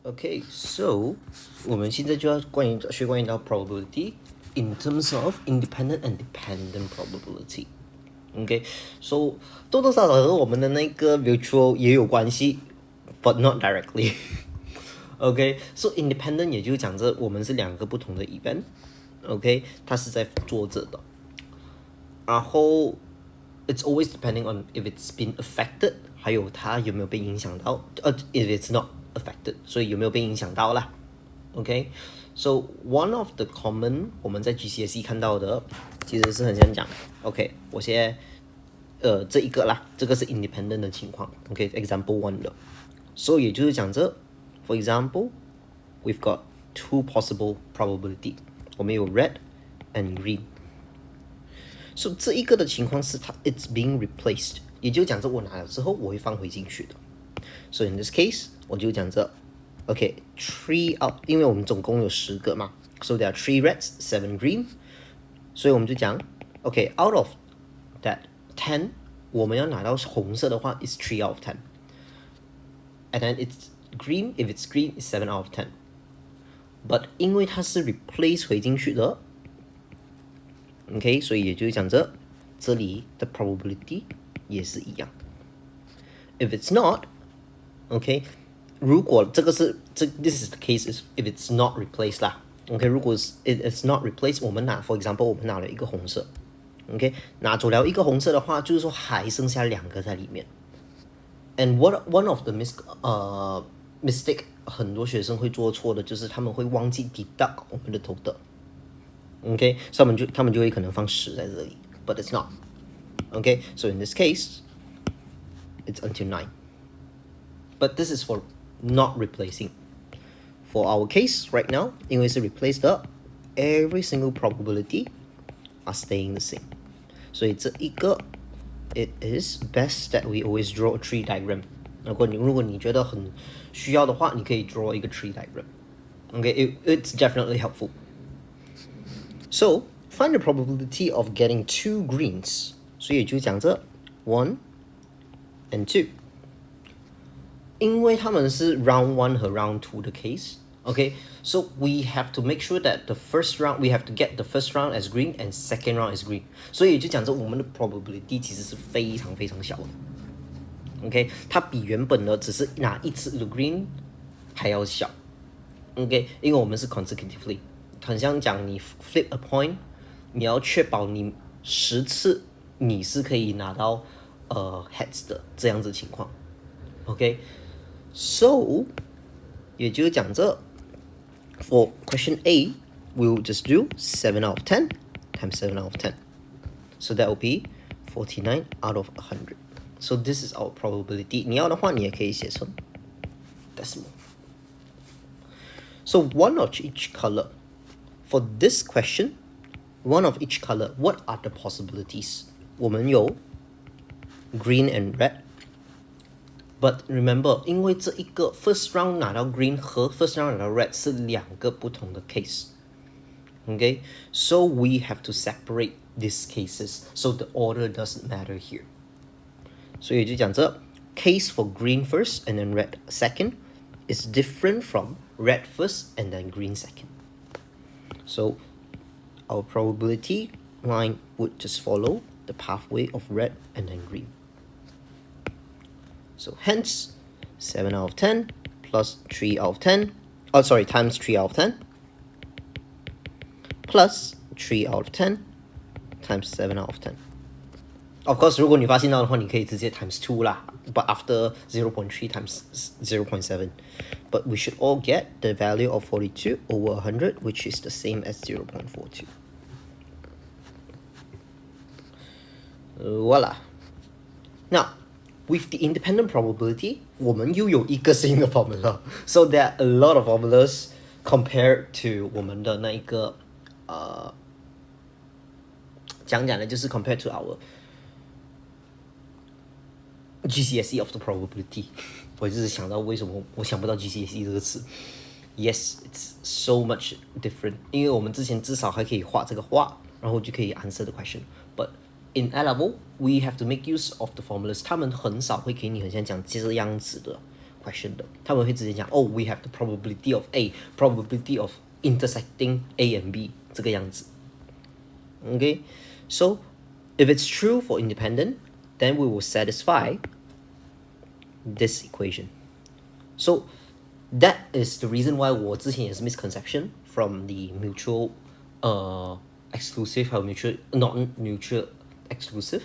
Okay, so 我们现在就要学关于到 probability in terms of independent and dependent probability. Okay, so 多多少少和我们的那个 mutual 也有关系 but not directly. Okay, so independent 也就讲着我们是两个不同的 event. Okay, 它是在做着的。然后 it's always depending on if it's been affected, 还有它有没有被影响到。if it's not affected, 所以有没有被影响到啦。Okay, so one of the common 我们在 GCSE 看到的，其实是很像讲 ，OK， 我先这一个啦，这个是 independent 的情况 ，OK，example one 的，所以也就是讲这 ，for example, we've got two possible probability， 我们有 red and green。So 这一个的情况是它 it's being replaced， 也就讲着我拿了之后我会放回进去的。So in this case 我就讲着 OK 3 out， 因为我们总共有10个嘛 ，So there are 3 reds, 7 green， 所以我们就讲 OK out of that 10， 我们要拿到红色的话 is 3 out of 10， and then it's green, if it's green is 7 out of 10， but 因为它是 replace 回进去的。OK， 所以也就是讲着这里的 probability 也是一样。If it's not, OK， 如果这个是this is the case is if it's not replaced 啦。OK， 如果it's not replaced， 我们拿 for example 我们拿了一个红色 ，OK， 拿走了一个红色的话，就是说还剩下2个在里面。And one of the mistake 很多学生会做错的就是他们会忘记 deduct 我们的 total。Okay, 所以他们就会可能放10在这里 but it's not. Okay, so in this case, it's until 9. But this is for not replacing. For our case right now, 因为是 replace 的 every single probability are staying the same. 所以这一个 it is best that we always draw a tree diagram. 如果你觉得很需要的话，你可以 draw 一个 tree diagram. Okay, it's definitely helpful. So find the probability of getting 2 greens. 所以也就讲这 1 and 2。因为他们是 round 1和 round 2的 case. Okay, so we have to make sure that the first round, we have to get the first round as green and second round as green. 所以也就讲着我们的 probability 其实是非常非常小的。Okay, 它比原本的只是拿一次的 green 还要小。Okay, 因为我们是 consecutively。很像讲你 flip a point， 你要确保你10次你是可以拿到heads 的这样子情况。Okay, so 也就是讲这 for question A, we will just do 7 out of 10 times 7 out of 10. So that will be 49 out of 100. So this is our probability. 你要的话你也可以写成 decimal. So one of each color. For this question, one of each color, what are the possibilities? 我们有 green and red. But remember, 因为这一个 first round 拿到 green 和 first round 拿到 red 是两个不同的 case. Okay, so we have to separate these cases. So the order doesn't matter here. 所以就讲这 case for green first and then red second is different from red first and then green second. So our probability line would just follow the pathway of red and then green. So hence 7 out of 10 plus 3 out of 10, times 3 out of 10 plus 3 out of 10 times 7 out of 10. Of course, 如果你发现到的话，你可以直接 times 2 啦 but after 0.3 times 0.7. But we should all get the value of 42 over 100, which is the same as 0.42. Voila. Now, with the independent probability, 我们又有一个新的 formula. So there are a lot of formulas compared to 我们的那一个讲呢，就是 compared to our GCSE of the probability. 我就是想到为什么我想不到 GCSE 这个词。Yes, it's so much different. 因为我们之前至少还可以画这个画，然后就可以 answer the question. But in A-level, we have to make use of the formulas. 他们很少会给你很像讲这样子的 question 的，他们会直接讲，we have the probability of A, probability of intersecting A and B 这个样子。Okay, so if it's true for independent, then we will satisfy this equation. So that is the reason why 我之前也是 misconception from the mutual exclusive 还有 mutual non-mutual exclusive，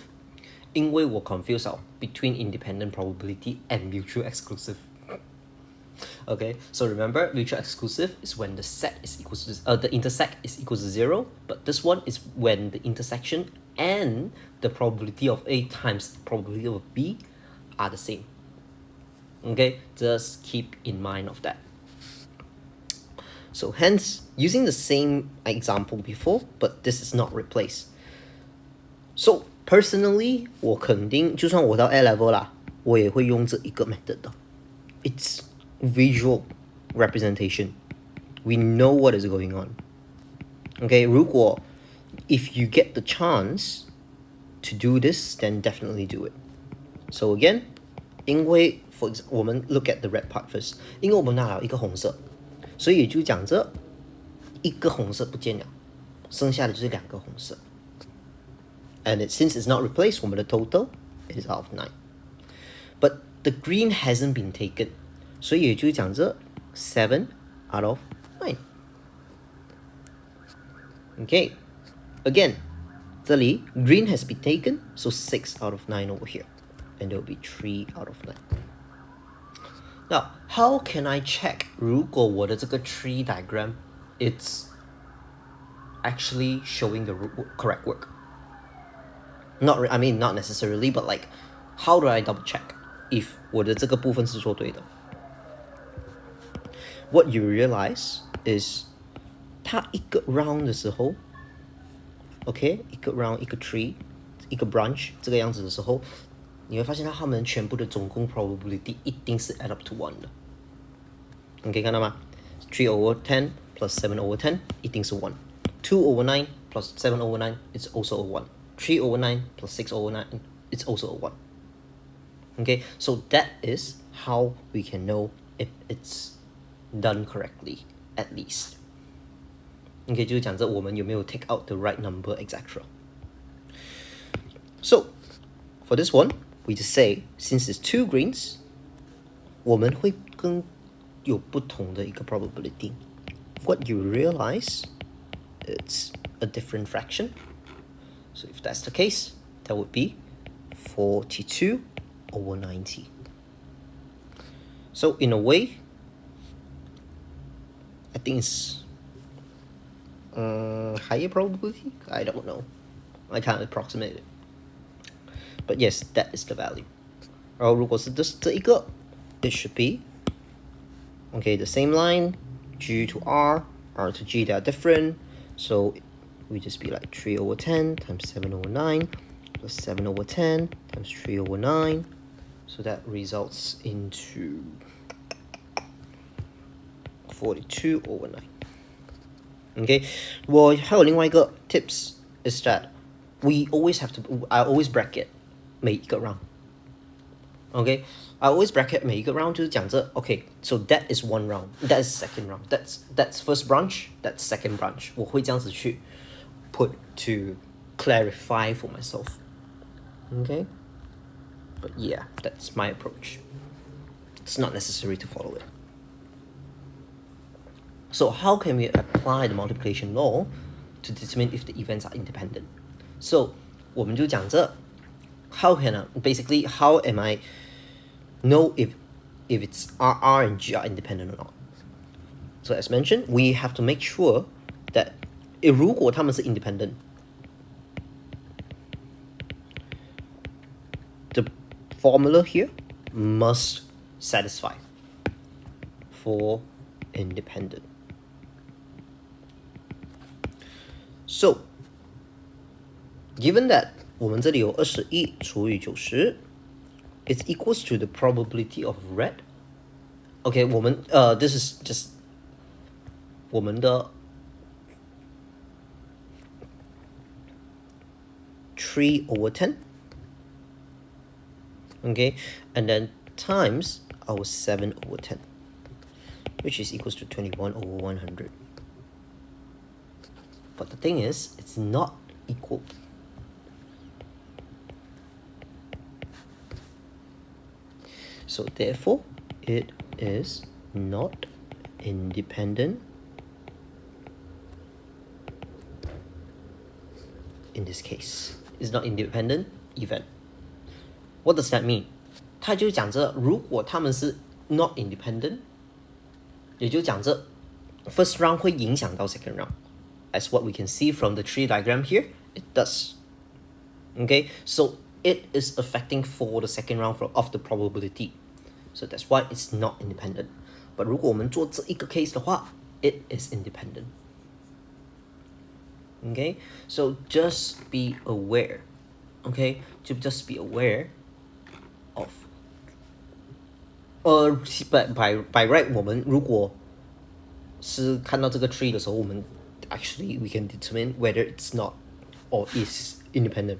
因为我 confuse 了 between independent probability and mutual exclusive. Okay, so remember, mutual exclusive is when the set is equal to the intersect is equal to 0, but this one is when the intersection and the probability of A times probability of B are the same. Okay, just keep in mind of that. So hence, using the same example before, but this is not replaced. So personally, 我肯定就算我到 A level 啦，我也会用这一个 method 的。It's visual representation. We know what is going on. Okay, 如果 if you get the chance to do this, then definitely do it. So again, 因为 for example, 我们 look at the red part first. 因为我们拿了一个红色，所以就讲着一个红色不见了，剩下的就是两个红色。And since it's not replaced, 我们的 total is out of 9. But the green hasn't been taken. 所以也就讲着 7 out of 9. Okay, again, 这里 green has been taken, so 6 out of 9 over here. And there will be 3 out of 9. Now, how can I check 如果我的这个 tree diagram it's actually showing the correct work? Not necessarily, but like, how do I double check if 我的这个部分是做对的？What you realize is 它一个 round 的时候 OK 一个 round 一个 tree 一个 branch 这个样子的时候，你会发现它们全部的总共 probability 一定是 add up to 1的。OK 看到吗？3 over 10 plus 7 over 10 一定是1。2 over 9 plus 7 over 9 it's also a 1。3 over 9 plus 6 over 9 it's also a 1。Okay, so that is how we can know if it's done correctly, at least. Okay, 就是讲着我们有没有 take out the right number, etc. So, for this one, we just say, since it's 2 greens, 我们会跟有不同的一个 probability. What you realize, it's a different fraction. So if that's the case, that would be 42 over 90. So in a way, I think it's higher probability? I don't know. I can't approximate it. But yes, that is the value. 然后如果是这一个 it should be okay, the same line, G to R, R to G, they are different. So we just be like 3 over 10 times 7 over 9 plus 7 over 10 times 3 over 9. So that results into 42 over 9. Okay, 我还有另外一个 tips is that I always bracket 每一个 round. Okay, I always bracket 每一个 round 就是讲着 okay, so that is one round, that is second round, that's first branch, that's second branch. 我会这样子去 put to clarify for myself. Okay, but yeah, that's my approach. It's not necessary to follow it. So how can we apply the multiplication law to determine if the events are independent? So 我们就讲着 how am I know if it's R and G are independent or not? So as mentioned, we have to make sure that 如果他们是 independent, the formula here must satisfy for independent. So, given that 我们这里有21除以90 it's equals to the probability of red. Okay, 我们this is just 我们的 3 over 10. Okay, and then times power 7 over 10, which is equals to 21 over 100. But the thing is, it's not equal. So therefore, it is not independent in this case. It's not independent event. What does that mean? 它就讲着，如果他们是 not independent， 也就讲着 first round 会影响到 second round. As what we can see from the tree diagram here, it does. Okay, so it is affecting for the second round of the probability. So that's why it's not independent. But 如果我们做这一个 case 的话, it is independent. Okay, so just be aware. Okay, to just be aware of. But by right, 我们如果是看到这个 tree 的时候，我们 actually we can determine whether it's not or is independent.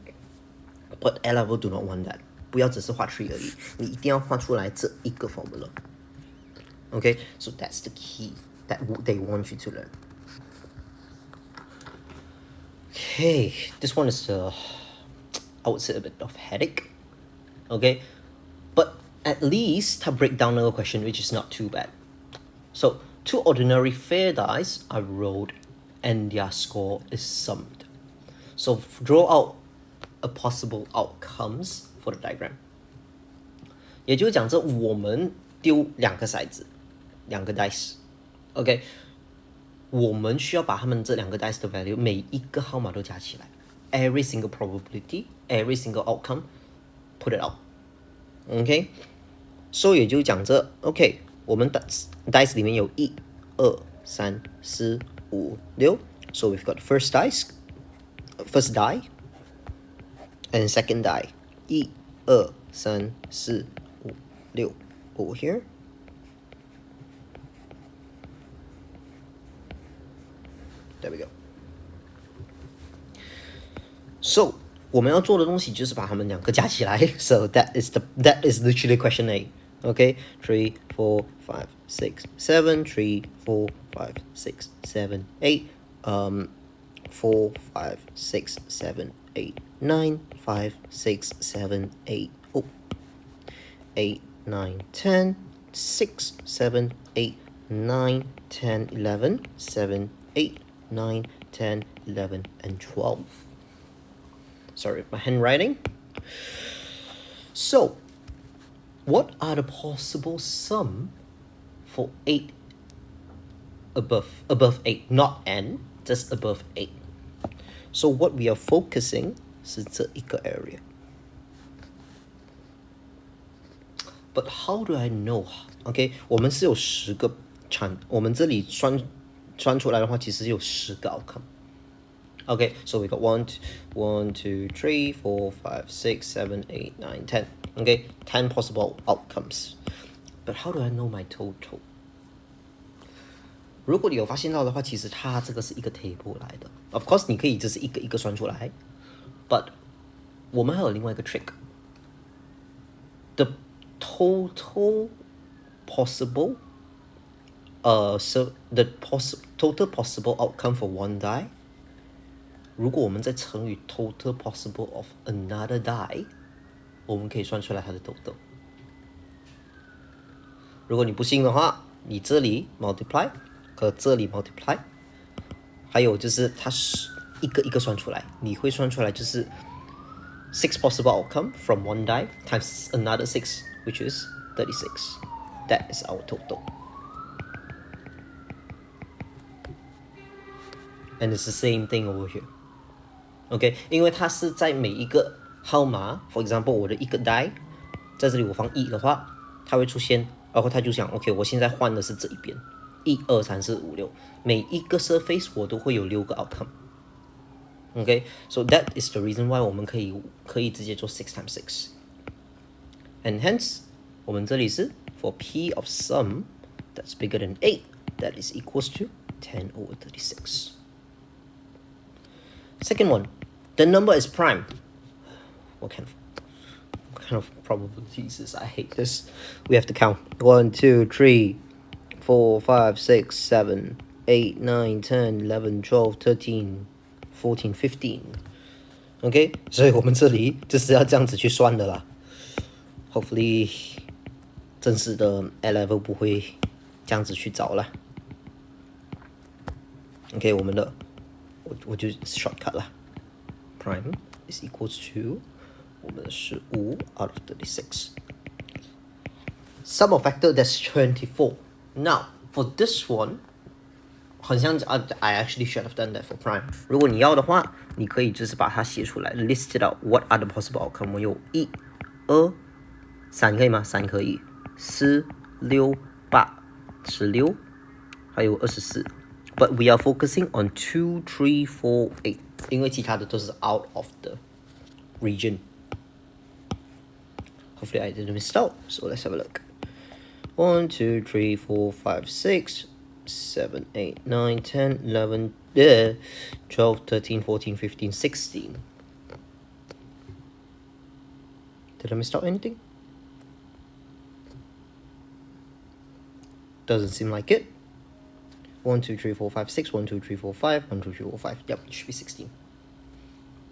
But A level do not want that. 不要只是画 tree 而已，你一定要画出来这一个 formula. Okay, so that's the key that they want you to learn. Okay, this one is I would say a bit of headache. Okay, but at least to break down the question, which is not too bad. So 2 ordinary fair dice are rolled and their score is summed. So draw out a possible outcomes for the diagram. 也就是讲着我们丢2个骰子，2个 dice. OK, 我们需要把他们这2个 dice 的 value 每一个号码都加起来。Every single probability, every single outcome, put it out. OK, so 也就讲着 OK, 我们 dice 里面有1、2、3、4、5、6. So we've got first die and second die. 1、2、3、4、5、6 over here. There we go. So 我们要做的东西就是把它们2个加起来。So that is literally question A. Okay, 3, 4, 5, 6, 7, 3, 4, 5, 6, 7, 8, 4, 5, 6, 7, 8, 9, 5, 6, 7, 8, 8, 9, 10, 6, 7, 8, 9, 10, 11, 7, 8, 9, 10, 11, and 12. Sorry, my handwriting. So, what are the possible sum for 8 above 8, not n, just above 8? So what we are focusing 是这一个 area. But how do I know? Okay, 我们是有10个 chance. 我们这里算出来的话，其实有10个 outcome. Okay, so we got 1, 2, 3, 4, 5, 6, 7, 8, 9, 10. Okay, 10 possible outcomes. But how do I know my total? 如果你有发现到的话，其实它这个是一个 table 来的。Of course, 你可以就是一个一个算出来。But 我们还有另外一个 trick. The total possible total possible outcome for one die, 如果我们再乘以 total possible of another die, 我们可以算出来它的 total. 如果你不信的话，你这里 multiply 和这里 multiply, 还有就是它是一个一个算出来，你会算出来就是6 possible outcome from one die times another 6, which is 36. That is our total. And it's the same thing over here. Okay, 因为它是在每一个号码 for example 我的一个 die 在这里我放1的话，它会出现，然后它就想 OK 我现在换的是这一边1 2 3 4 5 6，每一个 surface 我都会有6个 outcome. Okay, so that is the reason why 我们可以直接做6 times 6. And hence 我们这里是 for P of sum that's bigger than 8, that is equals to 10 over 36. Second one, the number is prime. What kind of What kind of probabilities is I hate this. We have to count. 1, 2, 3, 4, 5, 6, 7, 8, 9, 10, 11, 12, 13, 14, 15. OK， 所以我们这里就是要这样子去算的啦。Hopefully， 正式的 A level 不会这样子去找了。OK， 我们的我就 shortcut 啦。Prime is equals to 我们的15 out of 36. Sum of factor that's 24. Now for this one. 很像I actually should have done that for prime. 如果你要的话，你可以就是把它写出来 ，list it out. What are the possible outcome? 我有1、2、3可以吗？3可以，4、6、8、16，还有24。But we are focusing on 2, 3, 4, 8，因为其他的都是 out of the region. Hopefully I didn't miss out. So let's have a look. 1, 2, 3, 4, 5, 6. 7, 8, 9, 10, 11, 12, 13, 14, 15, 16. Did I miss out anything? Doesn't seem like it. 1, 2, 3, 4, 5, 6. 1, 2, 3, 4, 5. 1, 2, 3, 4, 5. Yep, it should be 16.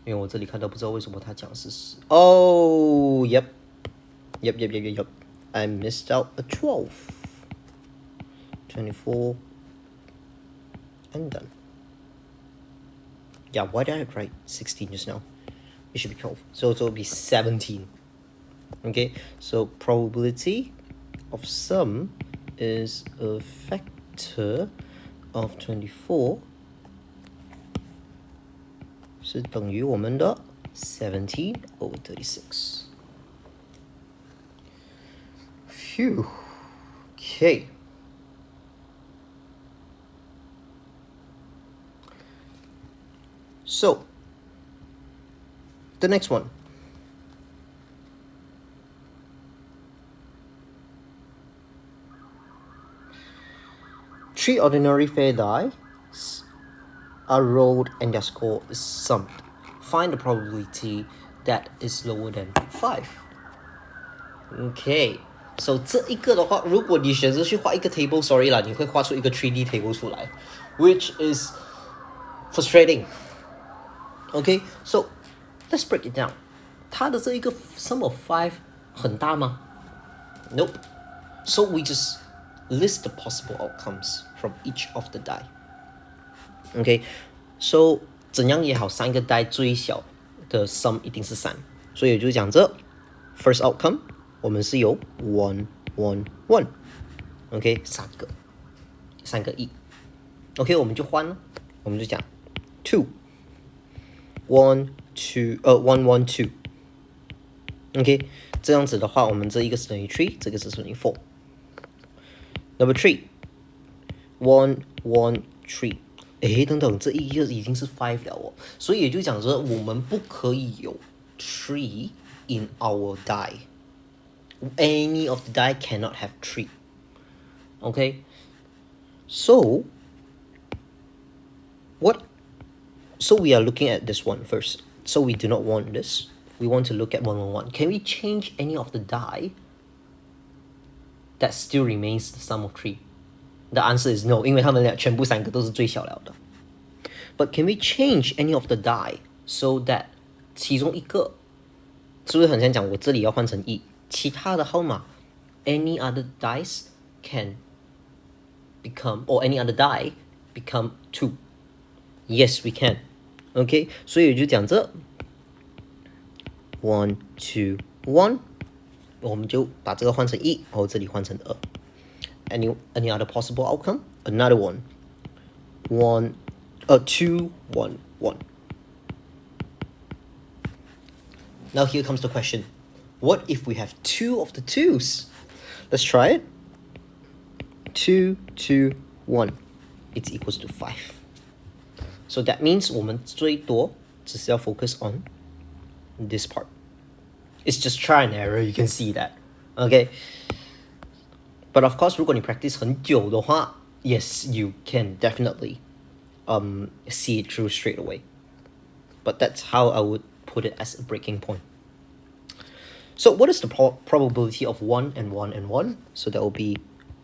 因为我这里看到不知道为什么他讲是10。Oh, yep. I missed out a 12. 24. And done. Yeah, why did I write 16 just now? It should be 12. So it will be 17. Okay, so probability of sum is a factor of 24. 是等于我们的 17 over 36. Phew. Okay. So, the next one. Three ordinary fair dice are rolled and their score is summed. Find the probability that is lower than 5. Okay, so 这一个的话，如果你选择去画一个 table, sorry 啦，你会画出一个 3D table 出来 which is frustrating. Okay, so let's break it down. 它的这一个 sum of 5很大吗？ Nope. So we just list the possible outcomes from each of the die. Okay, so 怎样也好，3个 die 最小的 sum 一定是3，所以就讲这 first outcome 我们是有 1, 1, 1。OK， 3个1。OK， 我们就换了，我们就讲 2, 1, 2, 1, 1, 2。OK， 这样子的话，我们这一个是等于3，这个是等于4。Number 3, 1, 1, 3。等等，这一个已经是5了哦，所以也就讲说，我们不可以有3 in our die. Any of the die cannot have 3. Okay, so what? So we are looking at this one first. So we do not want this. We want to look at 1, 1, 1. Can we change any of the die that still remains the sum of 3? The answer is no, 因为他们全部3个都是最小了的。But can we change any of the die so that 其中一个是不是很像讲我这里要换成1，其他的号码 any other dice can become or any other die become 2? Yes, we can. Okay, 所以就讲这 1, 2, 1，我们就把这个换成1，然后这里换成2。Any other possible outcome? Another one. 2, 1, 1. Now here comes the question. What if we have 2 of the 2s? Let's try it. 2, 2, 1. It's equals to 5. So that means 我们最多只是要 focus on this part. It's just try and error, you can see that. Okay. But of course, 如果你 practice 很久的话 yes, you can definitely see it through straight away. But that's how I would put it as a breaking point. So what is the probability of 1 and 1 and 1? So that will be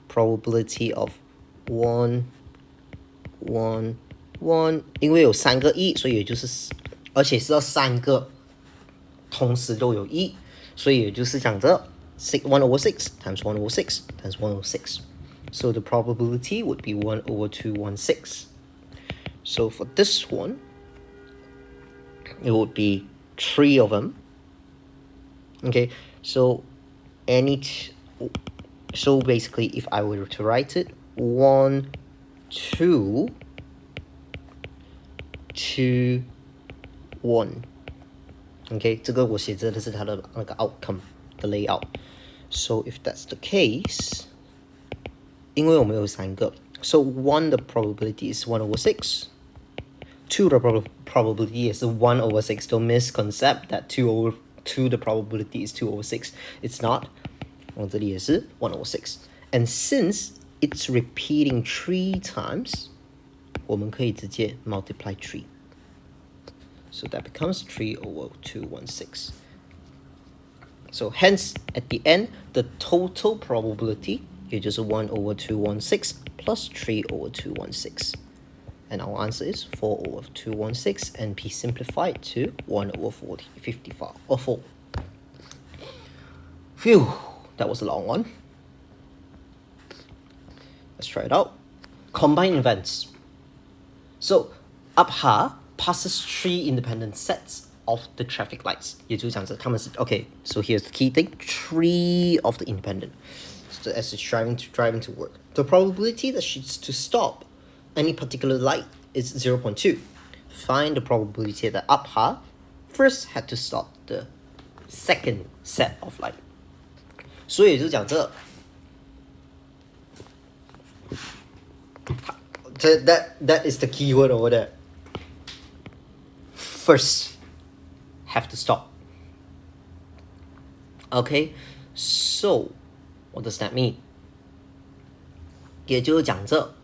probability of 1, 1, 1，因为有3个1，所以也就是而且是要3个同时都有1，所以也就是讲着 1/6 times 1/6 times 1/6. So the probability would be 1/216. So for this one, it would be 3 of them. Okay, so so basically if I were to write it, 1, 2, 2, 1. Okay, 这个我写着的是它的那个 outcome 的 layout. So if that's the case, 因为我们有3个 so 1 the probability is 1/6, 2 the probability is 1/6. Don't misconcept that 2 the probability is 2/6. It's not. 我这里也是 1/6. And since it's repeating 3 times, 我们可以直接 multiply 3. So that becomes 3/216. So hence, at the end, the total probability, 也就是 1/216 plus 3/216. And our answer is 4/216 and be simplified to 1/55 or 4. Phew, that was a long one. Let's try it out. Combine events. So, Abha passes 3 independent sets of the traffic lights. 也就是讲着他们是 okay, so here's the key thing, 3 of the independent. So as it's driving to work. The probability that she's to stop any particular light is 0.2. Find the probability that Abha first had to stop the second set of light. 所以也就是讲这 that is the keyword over there. First, have to stop. Okay, so what does that mean? 也就是讲这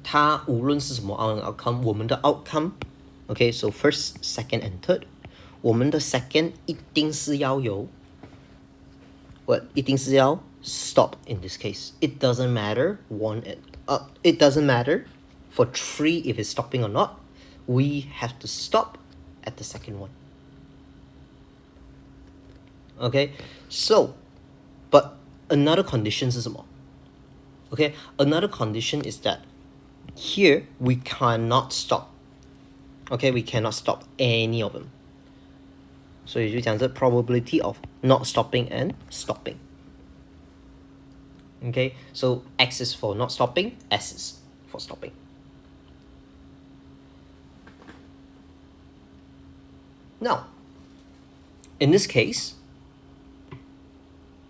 它无论是什么 outcome, 我们的 outcome, okay, so first, second and third, 我们的 second 一定是要有 一定是要 stop in this case. It doesn't matter it doesn't matter for 3 if it's stopping or not. We have to stop at the second one. Okay, so but another condition is 什么? Okay, another condition is that here we cannot stop. Okay, we cannot stop any of them. So 也就讲这 probability of not stopping and stopping. Okay, so X is for not stopping, S is for stopping. Now, in this case,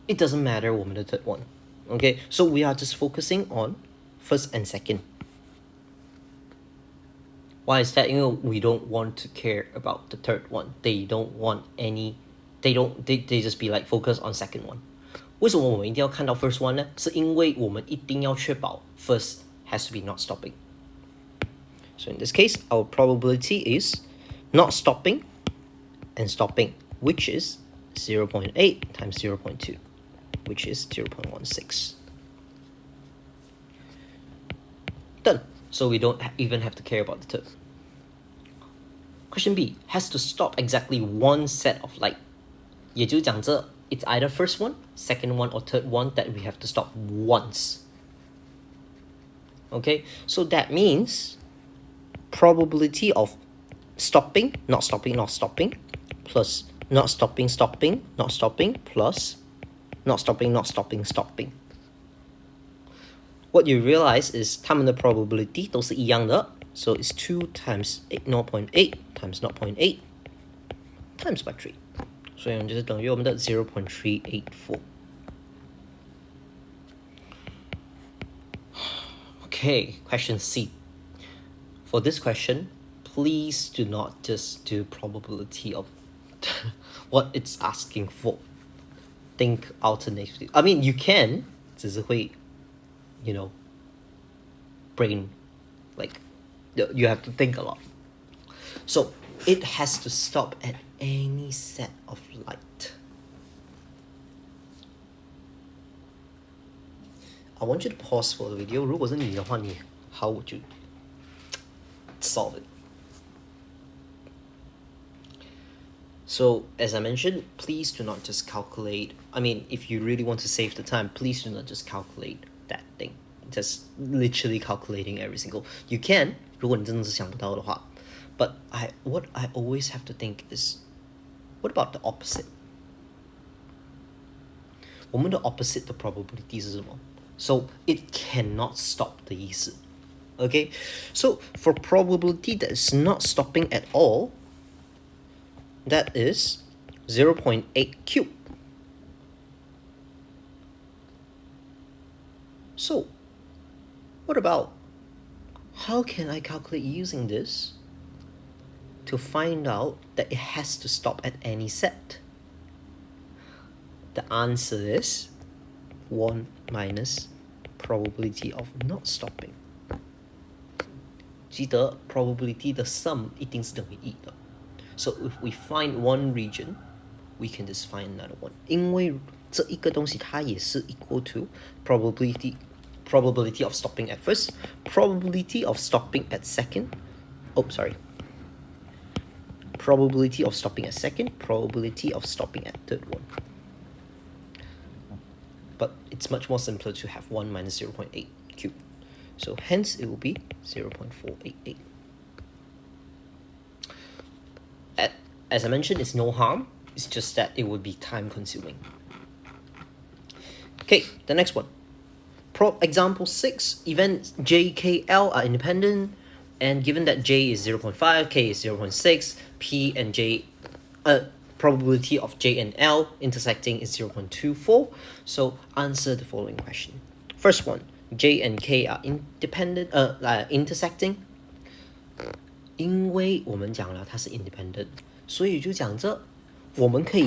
it doesn't matter 我们的 third one. Okay, so we are just focusing on first and second. Why is that? We don't want to care about the third one. They don't want any. They just be like focus on second one. 为什么我们一定要看到 first one 呢？是因为我们一定要确保 first has to be not stopping. So in this case, our probability is not stopping and stopping, which is 0.8 times 0.2, which is 0.16. Done. So we don't even have to care about the third. Question B, has to stop exactly one set of light. 也就是讲这 it's either first one, second one, or third one that we have to stop once. Okay, so that means probability of stopping, not stopping, not stopping, plus not stopping, stopping, not stopping, plus not stopping, not stopping, stopping. What you realize is 它们的 probability 都是一样的 so it's 2 times 0.8 times 0.8 times by 3. 所以就是等于我们的 0.384. Okay, question C. For this question, please do not just do probability of what it's asking for. Think alternatively. I mean, you can, 只是会 brain, like, you have to think a lot. So it has to stop at any set of light. I want you to pause for the video. 如果是你的话，你 how would you solve it? So, as I mentioned, please do not just calculate. I mean, if you really want to save the time, please do not just calculate that thing. Just literally calculating every single. You can, 如果你真的是想不到的话. But what I always have to think is, what about the opposite? 我们的 opposite 的 probability 是什么? So it cannot stop 的意思. Okay? So for probability that is not stopping at all, that is 0.8 cubed. So what about, how can I calculate using this to find out that it has to stop at any set? The answer is 1 minus probability of not stopping. 记得 probability 的 sum 一定是等于1的. So if we find one region, we can just find another one. 因为这一个东西它也是 equal to probability of stopping at first, probability of stopping at second. Oh, sorry. Probability of stopping at second, probability of stopping at third one. But it's much more simpler to have 1 minus 0.8 cubed. So hence it will be 0.488. As I mentioned, it's no harm. It's just that it would be time consuming. Okay, the next one. Example 6, events J, K, L are independent, and given that J is 0.5, K is 0.6, P and J, probability of J and L intersecting is 0.24. So answer the following question. First one, J and K are independent, intersecting. 因为我们讲了它是 independent, 所以就讲这我们看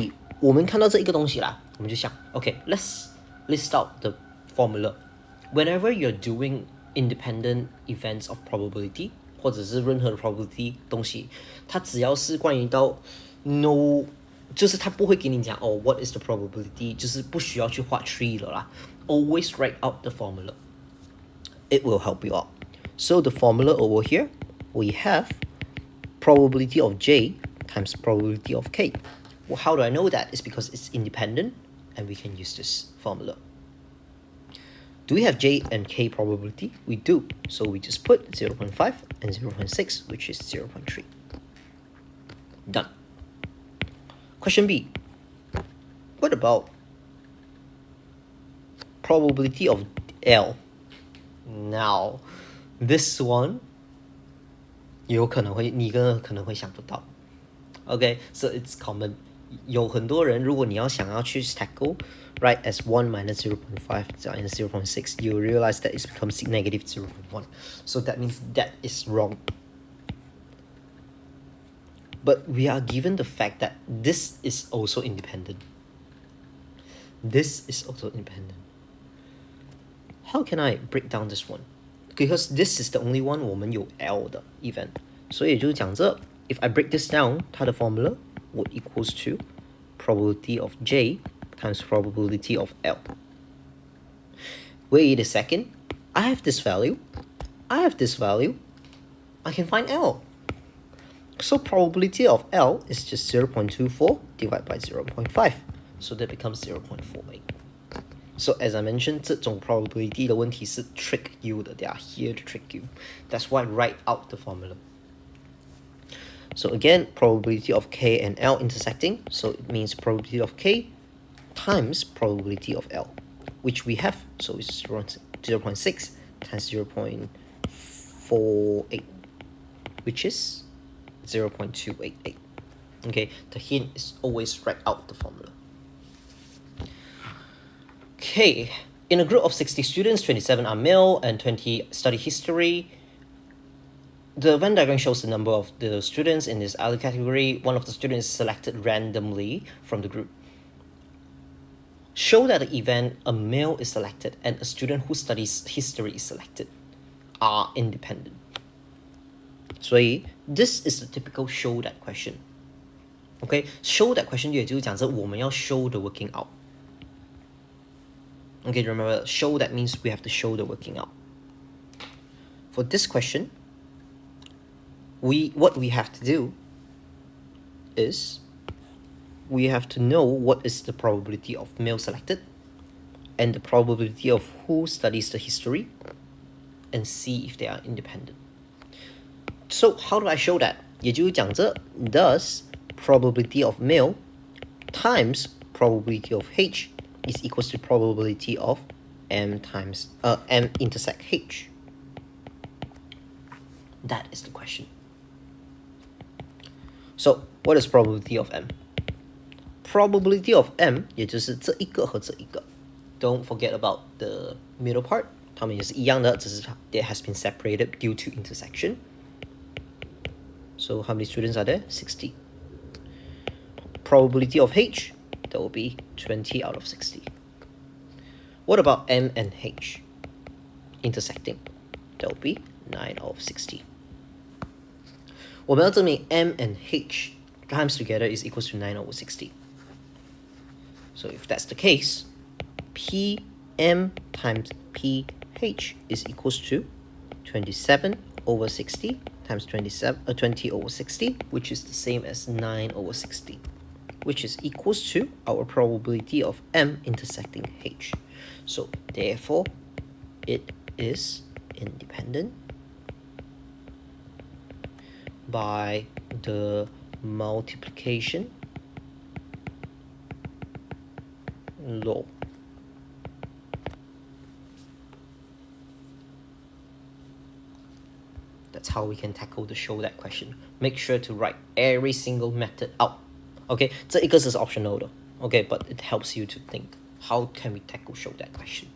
到这一个东西啦，我们就想 okay, let's list out the formula. Whenever you're doing independent events of probability 或者是任何的 probability 东西，它只要是关于到 no， 就是它不会给你讲what is the probability， 就是不需要去画 tree 了啦。Always write out the formula. It will help you out. So the formula over here, we have probability of J times probability of K. Well, how do I know that? It's because it's independent and we can use this formula. Do we have J and K probability? We do. So we just put 0.5 and 0.6, which is 0.3. Done. Question B. What about probability of L? Now, this one, 有可能会你可能会想不到。Okay, so it's common. 有很多人，如果你要想要去 tackle, right, as 1 minus 0.5 and 0.6, you realize that it becomes negative 0.1. So that means that is wrong. But we are given the fact that this is also independent. This is also independent. How can I break down this one? Because this is the only one 我们有 L 的 event. 所以就是讲这 if I break this down, 它的 formula would equals to probability of J times probability of L. Wait a second. I have this value. I have this value. I can find L. So probability of L is just 0.24 divided by 0.5. So that becomes 0.48. So as I mentioned, 这种 probability 的问题是 trick you 的. They are here to trick you. That's why write out the formula. So again, probability of K and L intersecting. So it means probability of K times probability of L, which we have. So it's 0.6 times 0.48, which is 0.288. Okay, the hint is always write out the formula. Okay, in a group of 60 students, 27 are male and 20 study history. The Venn diagram shows the number of the students in this other category. One of the students is selected randomly from the group. Show that the event a male is selected and a student who studies history is selected are independent. So this is the typical show that question. Okay, show that question 也就是讲着我们要 show the working out. Okay, remember, show, that means we have to show the working out. For this question, what we have to do is we have to know what is the probability of male selected and the probability of who studies the history and see if they are independent. So how do I show that? 也就是讲着 thus probability of male times probability of H is equals to probability of M times M intersect H. That is the question. So what is probability of M? Probability of M 也就是这一个和这一个。Don't forget about the middle part. 它们也是一样的，只是 it has been separated due to intersection. So how many students are there? 60. Probability of H, that will be 20 out of 60. What about M and H intersecting? That will be 9 out of 60. 我们要证明 M and H times together is equals to 9 over 60. So if that's the case, PM times PH is equals to 27 over 60 times 20 over 60, which is the same as 9 over 60, which is equals to our probability of M intersecting H. So therefore, it is independent by the multiplication law. That's how we can tackle the show that question. Make sure to write every single method out. Okay, 这一个是 optional 的 okay, but it helps you to think how can we tackle show that question.